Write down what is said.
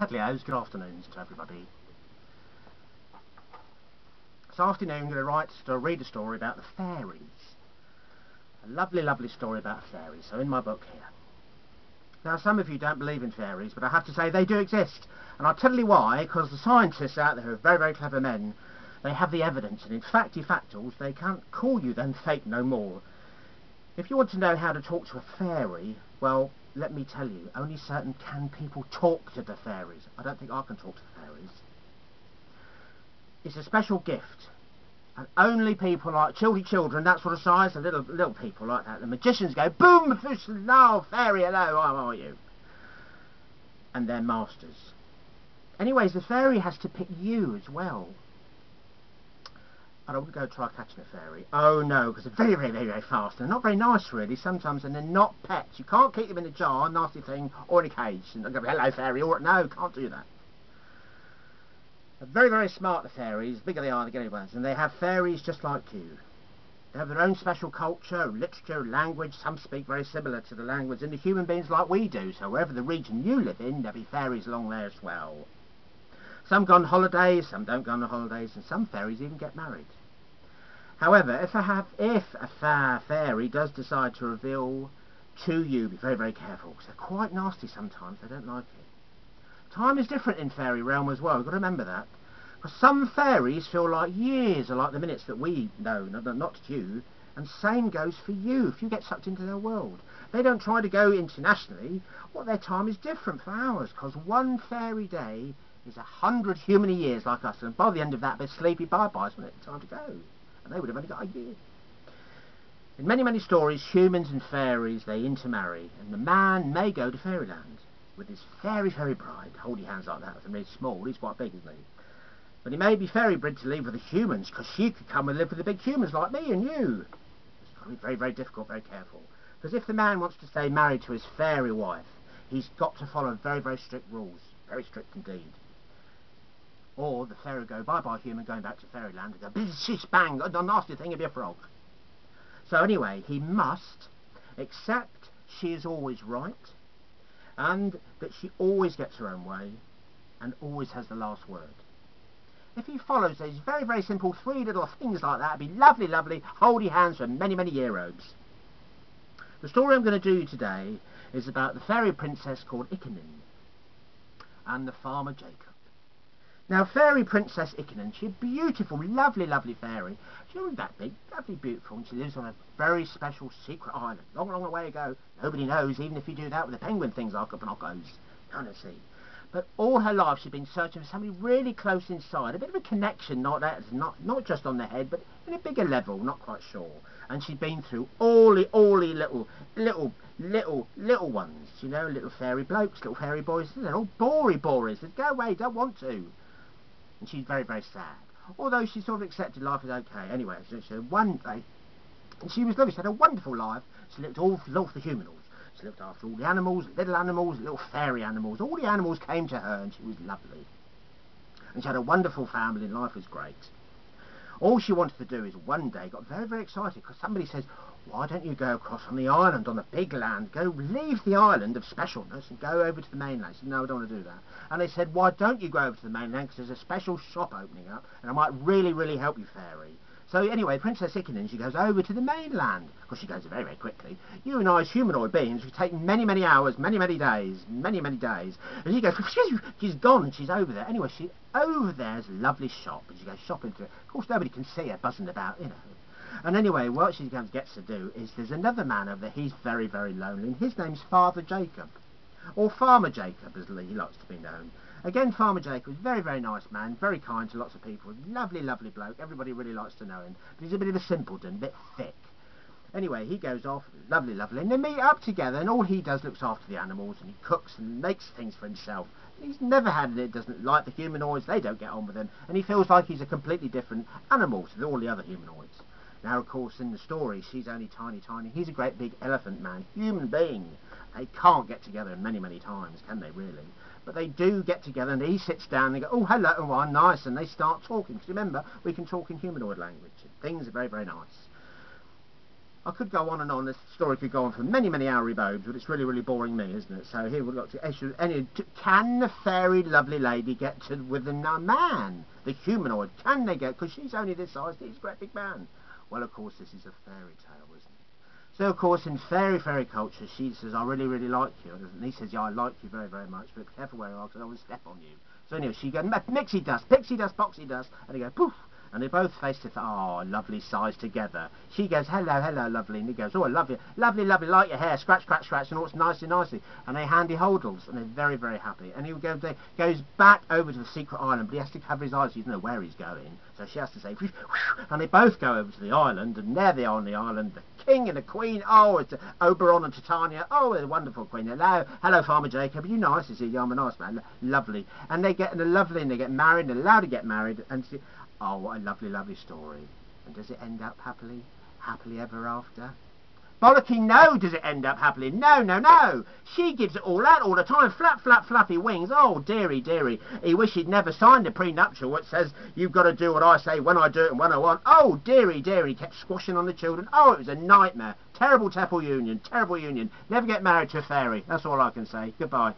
Headlios, good afternoons to everybody. This afternoon I'm going to read a story about the fairies. A lovely, lovely story about fairies, so in my book here. Now some of you don't believe in fairies, but I have to say they do exist. And I'll tell you why, because the scientists out there who are very, very clever men, they have the evidence, and in factals, they can't call you them fake no more. If you want to know how to talk to a fairy, well, let me tell you, only certain people talk to the fairies. I don't think I can talk to the fairies. It's a special gift, and only people like children, that sort of size, the little people like that, the magicians go, boom, now, fairy, hello, how are you? And they're masters. Anyways, the fairy has to pick you as well. I don't want to go try catching a fairy. Oh no, because they're very, very, very, very fast. They're not very nice really sometimes, and they're not pets. You can't keep them in a jar, nasty thing, or in a cage. And they'll go, hello fairy, or no, can't do that. They're very, very smart, the fairies. The bigger they are, the bigger ones. And they have fairies just like you. They have their own special culture, literature, language. Some speak very similar to the language in the human beings like we do. So wherever the region you live in, there'll be fairies along there as well. Some go on holidays, some don't go on holidays, and some fairies even get married. However, if a fairy does decide to reveal to you, be very, very careful, because they're quite nasty sometimes. They don't like it. Time is different in fairy realm as well. You've got to remember that. Because some fairies feel like years are like the minutes that we know, not you. And same goes for you if you get sucked into their world. They don't try to go internationally. Well, their time is different for ours, because one fairy day is 100 human years like us. And by the end of that, they're sleepy bye-byes when it's time to go. And they would have only got a year. In many, many stories, humans and fairies, they intermarry. And the man may go to fairyland with his fairy bride. Hold your hands like that. If they're really small, he's quite big, isn't he? But he may be fairy bred to live with the humans, because she could come and live with the big humans like me and you. It's got to be very, very difficult, very careful. Because if the man wants to stay married to his fairy wife, he's got to follow very, very strict rules. Very strict indeed. Or the fairy go, bye-bye human, going back to fairyland, and go, shish, bang, the nasty thing, it'll be a frog. So anyway, he must accept she is always right, and that she always gets her own way, and always has the last word. If he follows those very, very simple 3 little things like that, it'd be lovely, lovely, hold your hands for many, many year robes. The story I'm going to do today is about the fairy princess called Ichabod and the farmer Jacob. Now, fairy princess Ichabod, she's a beautiful, lovely, lovely fairy. She's only that big, lovely, beautiful, and she lives on a very special secret island. Long, long way to go. Nobody knows, even if you do that with the penguin things like up and off goes. Kind of see. But all her life she's been searching for somebody really close inside, a bit of a connection, not not just on the head, but in a bigger level, not quite sure. And she's been through all the little ones, you know, little fairy blokes, little fairy boys. They're all boring. They go away, don't want to. And she's very, very sad. Although she sort of accepted life is okay. Anyway, so one day, and she was lovely. She had a wonderful life. She looked all for the humanoids. She looked after all the animals, little fairy animals. All the animals came to her, and she was lovely. And she had a wonderful family, and life was great. All she wanted to do is one day got very, very excited because somebody says, why don't you go across on the island, on the big land, go leave the island of specialness and go over to the mainland. She said, no, I don't want to do that. And they said, why don't you go over to the mainland, because there's a special shop opening up and I might really, really help you, fairy. So anyway, Princess Ichabod, she goes over to the mainland, because she goes very, very quickly. You and I, as humanoid beings, we take many, many hours, many, many days. And she goes, she's gone, and she's over there. Anyway, over there's a lovely shop, and she goes shopping through it. Of course, nobody can see her buzzing about, you know. And anyway, what she gets to do is there's another man over there. He's very, very lonely, and his name's Father Jacob, or Farmer Jacob, as he likes to be known. Again, Farmer Jacob is a very, very nice man, very kind to lots of people. Lovely, lovely bloke. Everybody really likes to know him. But he's a bit of a simpleton, a bit thick. Anyway, he goes off, lovely, lovely, and they meet up together, and all he does looks after the animals, and he cooks and makes things for himself. He's never had it, doesn't like the humanoids, they don't get on with him, and he feels like he's a completely different animal to all the other humanoids. Now, of course, in the story, she's only tiny. He's a great big elephant man, human being. They can't get together many, many times, can they really? But they do get together, and he sits down and they go, oh, hello, and one, nice, and they start talking. Because remember, we can talk in humanoid language. Things are very, very nice. I could go on and on. This story could go on for many, many hour bones, but it's really, really boring me, isn't it? So here we've got to... Anyway, can the fairy lovely lady get to with the man, the humanoid? Can they get... Because she's only this size, he's a great big man. Well, of course, this is a fairy tale, isn't it? So, of course, in fairy culture, she says, I really, really like you. And he says, yeah, I like you very, very much, but be careful where you are, because I will step on you. So anyway, she goes, mixie dust, pixie dust, boxy dust, and they go, poof. And they both face to face. Oh, lovely size together. She goes, hello, hello, lovely. And he goes, oh, lovely, lovely, lovely, like your hair, scratch, scratch, scratch, and all it's nicely, nicely. And they handy holdles, and they're very, very happy. And he goes back over to the secret island, but he has to cover his eyes, so he doesn't know where he's going. So she has to say, whoosh, whoosh, and they both go over to the island, and there they are on the island, the king and the queen. Oh, it's Oberon and Titania. Oh, the wonderful queen. Hello, hello, Farmer Jacob. Are you nice? Is he? Yeah, I'm a nice man. Lovely. And they get lovely, and they get married, and they're allowed to get married, and oh, what a lovely, lovely story. And does it end up happily? Happily ever after? Bollocky, no, does it end up happily? No, no, no. She gives it all out all the time. Flap, flap, fluffy wings. Oh, dearie, dearie. He wish he'd never signed the prenuptial which says, you've got to do what I say when I do it and when I want. Oh, dearie, dearie. Kept squashing on the children. Oh, it was a nightmare. Terrible, terrible union. Terrible union. Never get married to a fairy. That's all I can say. Goodbye.